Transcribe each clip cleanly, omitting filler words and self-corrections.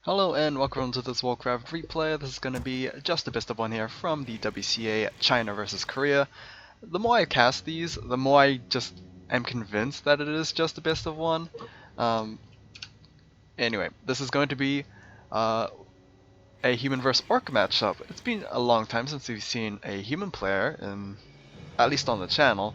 Hello and welcome to this Warcraft replay. This is going to be just the best of one here from the WCA China versus Korea. The more I cast these, the more I just am convinced that it is just the best of one. Anyway, this is going to be a human versus orc matchup. It's been a long time since we've seen a human player, at least on the channel,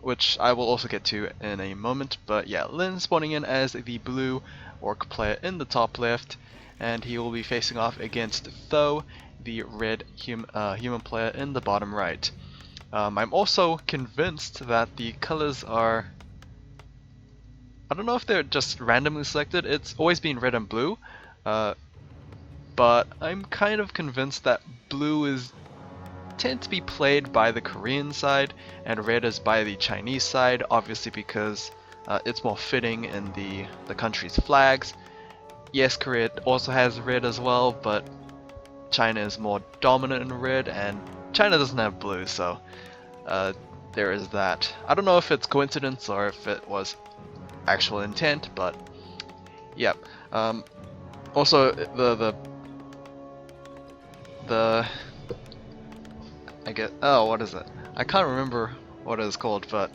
which I will also get to in a moment. But yeah, Lin spawning in as the blue orc player in the top left, and he will be facing off against Tho, the red human player in the bottom right. I'm also convinced that the colors are, I don't know if they're just randomly selected. It's always been red and blue, but I'm kind of convinced that blue tend to be played by the Korean side and red is by the Chinese side, obviously because it's more fitting in the country's flags. Yes, Korea also has red as well, but China is more dominant in red and China doesn't have blue, so there is that. I don't know if it's coincidence or if it was actual intent, but yeah. Also, I get, oh, what is it? I can't remember what it is called, but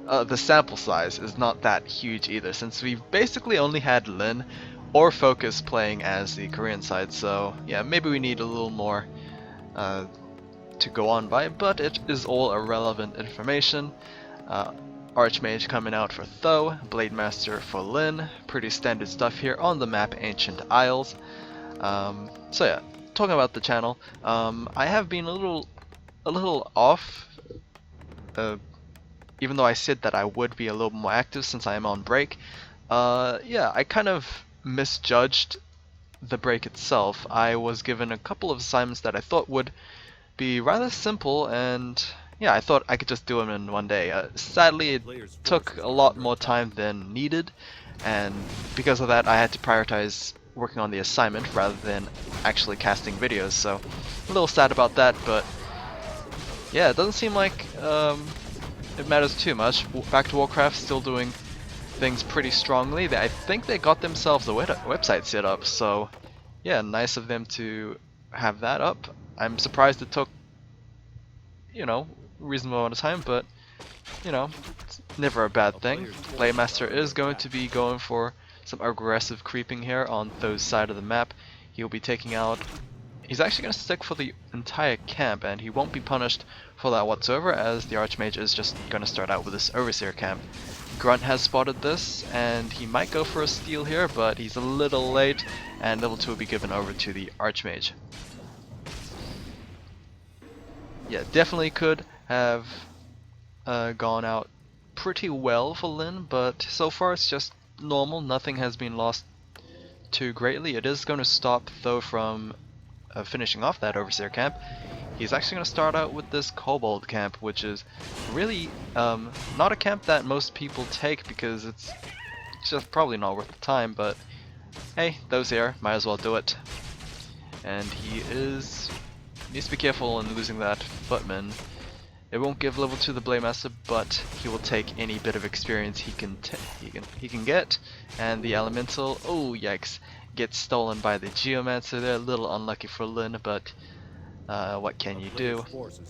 the sample size is not that huge either, since we've basically only had Lin or Focus playing as the Korean side, so yeah, maybe we need a little more to go on by, but it is all irrelevant information. Archmage coming out for Tho, Blade Master for Lin, pretty standard stuff here on the map Ancient Isles. So yeah, talking about the channel, I have been a little off, even though I said that I would be a little more active since I am on break. Yeah, I kind of misjudged the break itself. I was given a couple of assignments that I thought would be rather simple, and yeah, I thought I could just do them in one day. Sadly, it took a lot more time than needed, and because of that I had to prioritize working on the assignment rather than actually casting videos, so a little sad about that, but yeah, it doesn't seem like it matters too much. Back to Warcraft still doing things pretty strongly. I think they got themselves a website set up, so yeah, nice of them to have that up. I'm surprised it took, a reasonable amount of time, but it's never a bad thing. Playmaster is going to be going for some aggressive creeping here on Tho's side of the map. He'll be taking out, he's actually going to stick for the entire camp, and he won't be punished for that whatsoever, as the Archmage is just going to start out with this Overseer camp. Grunt has spotted this, and he might go for a steal here, but he's a little late, and level 2 will be given over to the Archmage. Yeah, definitely could have gone out pretty well for Lin, but so far it's just normal. Nothing has been lost too greatly. It is going to stop Tho from finishing off that Overseer camp. He's actually going to start out with this Kobold camp, which is really not a camp that most people take because it's just probably not worth the time, but hey, Tho's here, might as well do it. And he needs to be careful in losing that Footman. It won't give level 2 the Blade Master, but he will take any bit of experience he can get. And the Elemental, oh yikes, gets stolen by the Geomancer there. A little unlucky for Lin, but what can you do?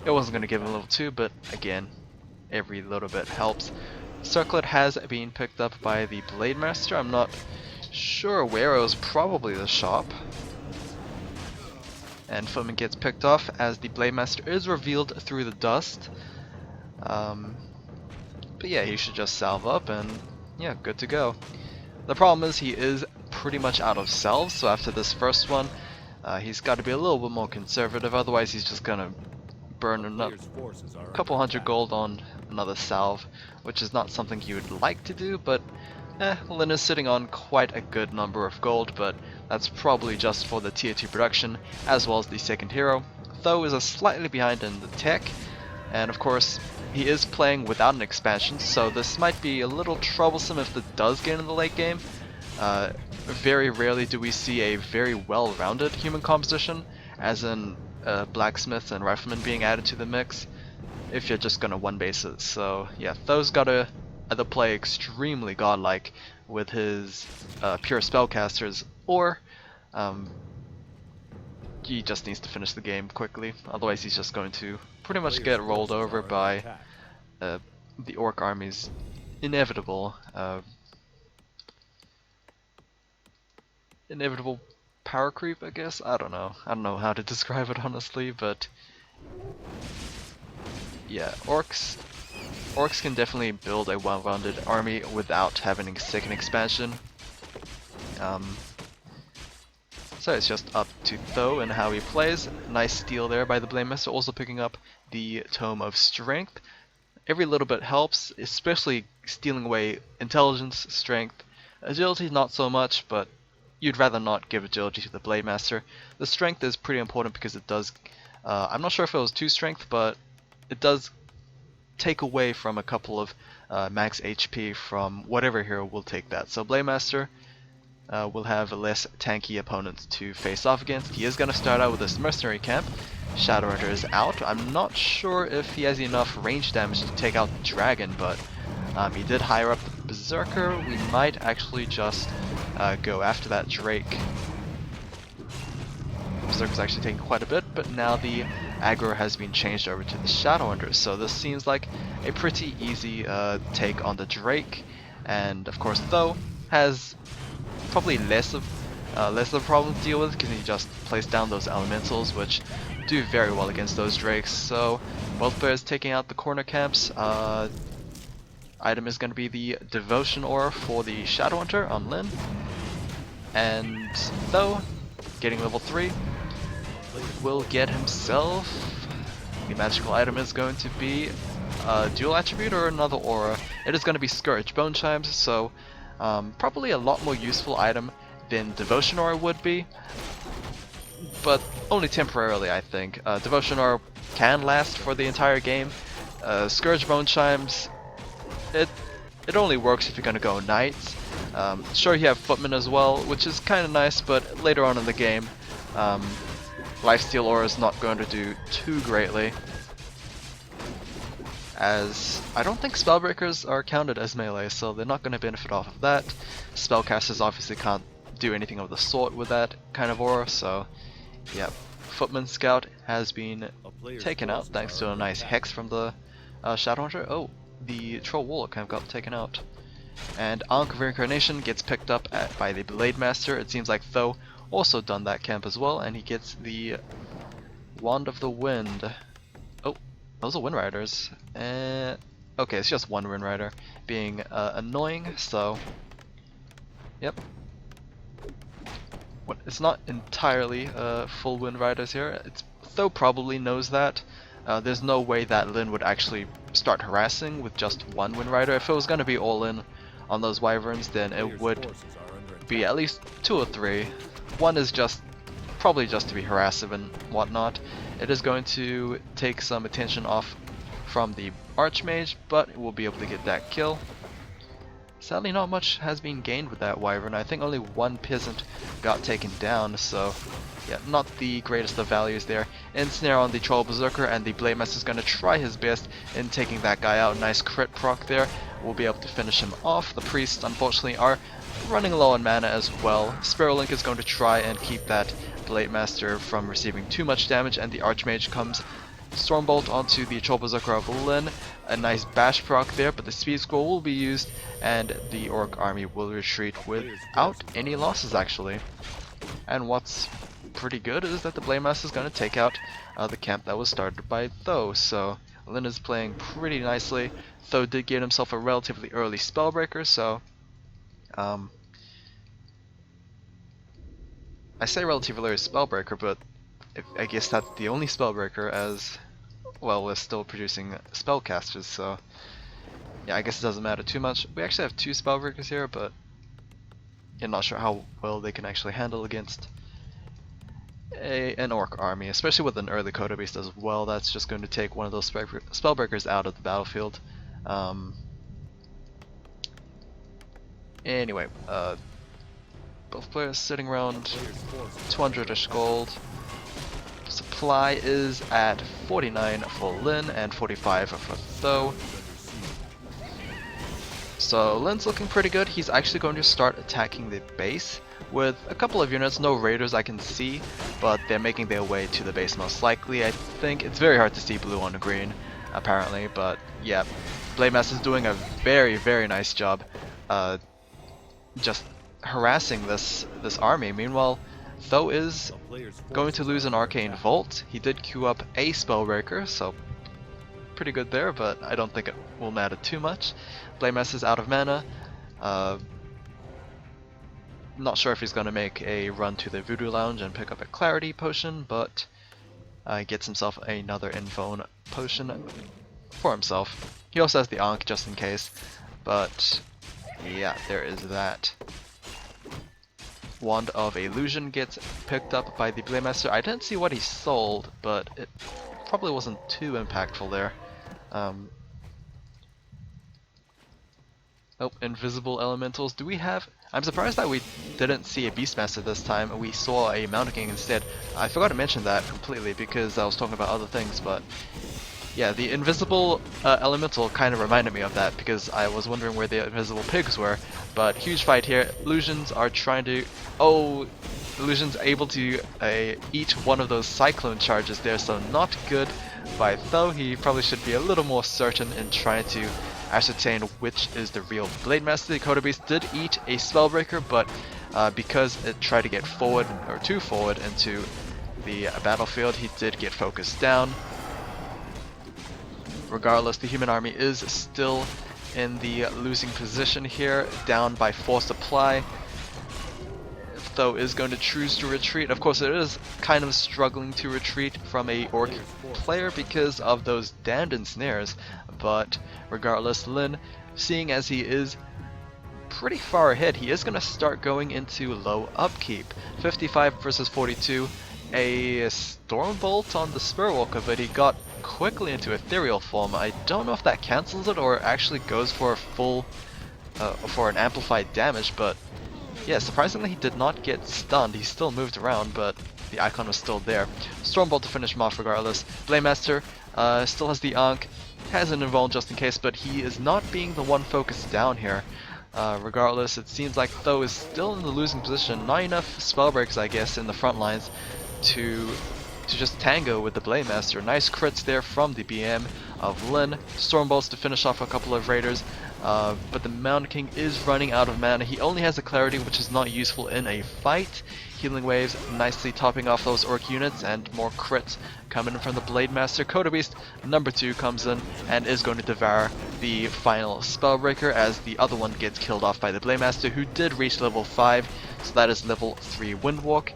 It wasn't going to give him level 2, but again, every little bit helps. Circlet has been picked up by the Blade Master. I'm not sure where, it was probably the shop. And Footman gets picked off as the Blade Master is revealed through the dust. But yeah, he should just salve up and yeah, good to go. The problem is he is pretty much out of salves, so after this first one, he's got to be a little bit more conservative, otherwise he's just gonna burn a couple hundred gold on another salve, which is not something he would like to do, but Lin is sitting on quite a good number of gold, but that's probably just for the tier 2 production, as well as the second hero. Tho is slightly behind in the tech, and of course he is playing without an expansion, so this might be a little troublesome if it does get in the late game. Very rarely do we see a very well-rounded human composition, as in blacksmiths and riflemen being added to the mix, if you're just gonna one base it. So yeah, Tho's gotta either play extremely godlike with his pure spellcasters, or he just needs to finish the game quickly. Otherwise, he's just going to pretty much get rolled over by the Orc army's inevitable power creep, I guess. I don't know how to describe it honestly, but yeah, orcs can definitely build a well-rounded army without having a second expansion. So it's just up to Tho and how he plays. Nice steal there by the Blamemaster, also picking up the Tome of Strength. Every little bit helps, especially stealing away intelligence, strength. Agility not so much, but you'd rather not give agility to the Blademaster. The strength is pretty important because it does, I'm not sure if it was 2 strength, but it does take away from a couple of max HP from whatever hero will take that. So Blademaster will have a less tanky opponent to face off against. He is going to start out with this mercenary camp. Shadowrunner is out. I'm not sure if he has enough range damage to take out the dragon, but he did hire up the Berserker. We might actually just go after that Drake. Berserker's actually taking quite a bit, but now the aggro has been changed over to the Shadowhunters, so this seems like a pretty easy take on the Drake. And of course, Tho has probably less of a problem to deal with because he just plays down those elementals, which do very well against those Drakes. So both players taking out the corner camps. Item is going to be the Devotion Ore for the Shadowhunter on Lyn, and Tho, getting level 3, will get himself. The magical item is going to be a dual attribute or another aura. It is going to be Scourge Bone Chimes, so probably a lot more useful item than Devotion Ore would be, but only temporarily, I think. Devotion Ore can last for the entire game. Scourge Bone Chimes, it only works if you're going to go Knights. Sure, you have Footmen as well, which is kind of nice, but later on in the game, Lifesteal Aura is not going to do too greatly, as I don't think Spellbreakers are counted as melee, so they're not going to benefit off of that. Spellcasters obviously can't do anything of the sort with that kind of aura, so yeah. Footman Scout has been taken out thanks to a nice Hex from the Shadowhunter. Oh, the Troll Warlock kind of got taken out. And Ankh of Reincarnation gets picked up by the Blademaster. It seems like Tho also done that camp as well, and he gets the Wand of the Wind. Oh, those are Wind Riders. Okay, it's just one Wind Rider being annoying, so yep. It's not entirely full Wind Riders here. Tho probably knows that. There's no way that Lyn would actually start harassing with just one Wind Rider. If it was going to be all in on those Wyverns, then it would be at least 2 or 3. One is probably just to be harassive and whatnot. It is going to take some attention off from the Archmage, but it will be able to get that kill. Sadly, not much has been gained with that Wyvern. I think only one peasant got taken down, so yeah, not the greatest of values there. Ensnare on the Troll Berserker, and the Blademaster is going to try his best in taking that guy out. Nice crit proc there. We'll be able to finish him off. The priests, unfortunately, are running low on mana as well. Sparrow Link is going to try and keep that Blademaster from receiving too much damage, and the Archmage comes Stormbolt onto the Troll Berserker of Lyn. A nice bash proc there, but the speed scroll will be used, and the Orc army will retreat without any losses actually. And what's pretty good is that the Blademaster is going to take out the camp that was started by Tho. So Lyn is playing pretty nicely. Tho did get himself a relatively early Spellbreaker, so I say relatively early Spellbreaker, but I guess that's the only Spellbreaker, as well we're still producing Spellcasters, so yeah, I guess it doesn't matter too much. We actually have 2 Spellbreakers here, but I'm not sure how well they can actually handle against an Orc army, especially with an early Coda Beast as well. That's just going to take one of those Spellbreakers out of the battlefield. Anyway, both players sitting around 200-ish gold. Supply is at 49 for Lyn and 45 for Tho. So Lin's looking pretty good. He's actually going to start attacking the base with a couple of units. No raiders I can see, but they're making their way to the base most likely. I think it's very hard to see blue on the green, apparently, but yeah. Blademaster's doing a very, very nice job just harassing this army. Meanwhile, Tho is going to lose an Arcane Volt. He did queue up a Spellbreaker, so pretty good there, but I don't think it will matter too much. Blademaster's out of mana. Not sure if he's going to make a run to the Voodoo Lounge and pick up a Clarity Potion, but gets himself another Infone Potion for himself. He also has the Ankh just in case, but yeah, there is that. Wand of Illusion gets picked up by the Blademaster. I didn't see what he sold, but it probably wasn't too impactful there. Oh, Invisible Elementals. Do we have... I'm surprised that we didn't see a Beastmaster this time. We saw a Mountain King instead. I forgot to mention that completely because I was talking about other things, but yeah, the Invisible Elemental kind of reminded me of that because I was wondering where the Invisible Pigs were. But huge fight here. Illusions are trying to... Oh, Illusion's able to eat one of those Cyclone charges there, so not good by Tho. He probably should be a little more certain in trying to ascertain which is the real Blademaster. The Coda Beast did eat a Spellbreaker, but because it tried to get forward, or too forward, into the battlefield, he did get focused down. Regardless, the human army is still in the losing position here, down by 4 supply. Tho is going to choose to retreat. Of course, it is kind of struggling to retreat from a Orc player because of those damned ensnares, but regardless, Lin, seeing as he is pretty far ahead, he is going to start going into low upkeep. 55 versus 42, a Stormbolt on the Spurwalker, but he got quickly into ethereal form. I don't know if that cancels it or actually goes for a full for an amplified damage, but yeah, surprisingly he did not get stunned. He still moved around, but the icon was still there. Stormbolt to finish him off regardless. Blademaster still has the Ankh, has an invuln just in case, but he is not being the one focused down here. Regardless, it seems like Tho is still in the losing position. Not enough spellbreaks, I guess, in the front lines to just tango with the Blademaster. Nice crits there from the BM of Lin. Stormbolts to finish off a couple of raiders. But the Mountain King is running out of mana. He only has a Clarity, which is not useful in a fight. Healing Waves nicely topping off those Orc units, and more crits coming from the Blademaster. Coda Beast number 2 comes in and is going to devour the final Spellbreaker as the other one gets killed off by the Blademaster, who did reach level 5, so that is level 3 Windwalk.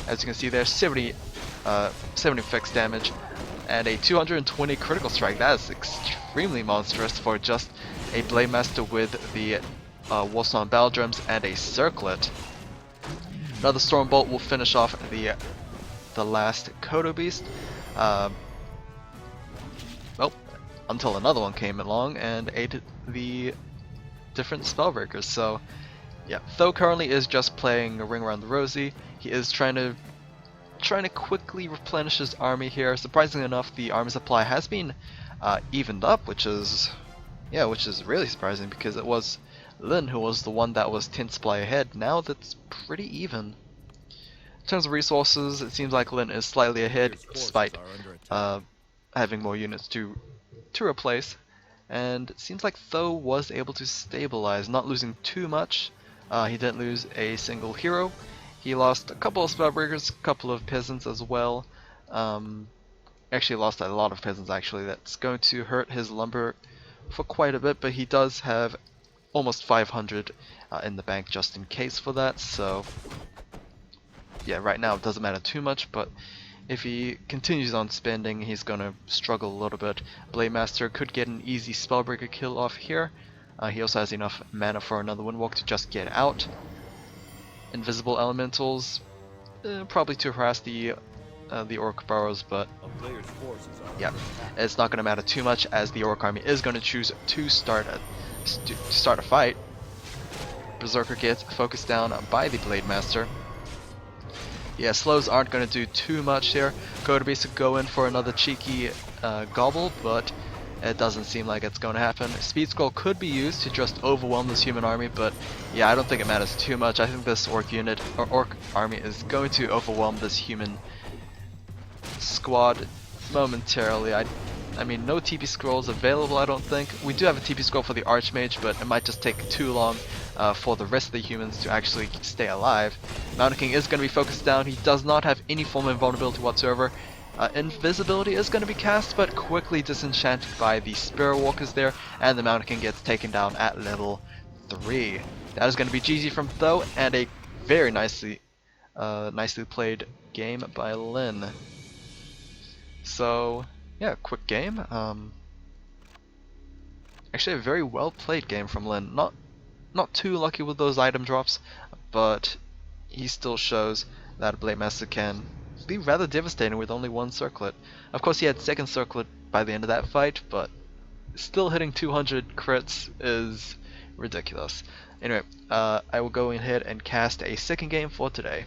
As you can see there, 70 fixed damage and a 220 critical strike. That is extremely monstrous for just a Blademaster with the Warsong Battle Drums and a Circlet. Another Stormbolt will finish off the last Coda Beast. Well, until another one came along and ate the different Spellbreakers. So yeah, Tho currently is just playing a Ring Around the Rosie. He is trying to quickly replenish his army here. Surprisingly enough, the army supply has been evened up, which is really surprising because it was Lin who was the one that was 10 supply ahead. Now that's pretty even. In terms of resources, it seems like Lin is slightly ahead despite having more units to replace. And it seems like Tho was able to stabilize, not losing too much. He didn't lose a single hero. He lost a couple of Spellbreakers, a couple of peasants as well. Actually lost a lot of peasants actually. That's going to hurt his lumber for quite a bit, but he does have almost 500 in the bank just in case for that. So yeah, right now it doesn't matter too much, but if he continues on spending, he's going to struggle a little bit. Blademaster could get an easy Spellbreaker kill off here. He also has enough mana for another Windwalk to just get out. Invisible Elementals, probably to harass the Orc burrows, but yeah, it's not going to matter too much as the Orc army is going to choose to start a fight. Berserker gets focused down by the Blademaster. Yeah, slows aren't going to do too much here. Coda Beast could go in for another cheeky gobble, but It doesn't seem like it's going to happen. Speed Scroll could be used to just overwhelm this human army, but yeah, I don't think it matters too much. I think this orc unit, or orc army, is going to overwhelm this human squad momentarily. I mean, no TP scrolls available, I don't think. We do have a TP scroll for the Archmage, but it might just take too long for the rest of the humans to actually stay alive. Mountain King is going to be focused down. He does not have any form of invulnerability whatsoever. Invisibility is going to be cast, but quickly disenchanted by the Spirit Walkers there, and the Mountain King gets taken down at level 3. That is going to be GG from Tho, and a very nicely played game by Lin. So, yeah, quick game. Actually, a very well played game from Lin. Not too lucky with those item drops, but he still shows that Blade Master can be rather devastating with only one circlet. Of course, he had second circlet by the end of that fight, but still hitting 200 crits is ridiculous. Anyway, I will go ahead and cast a second game for today.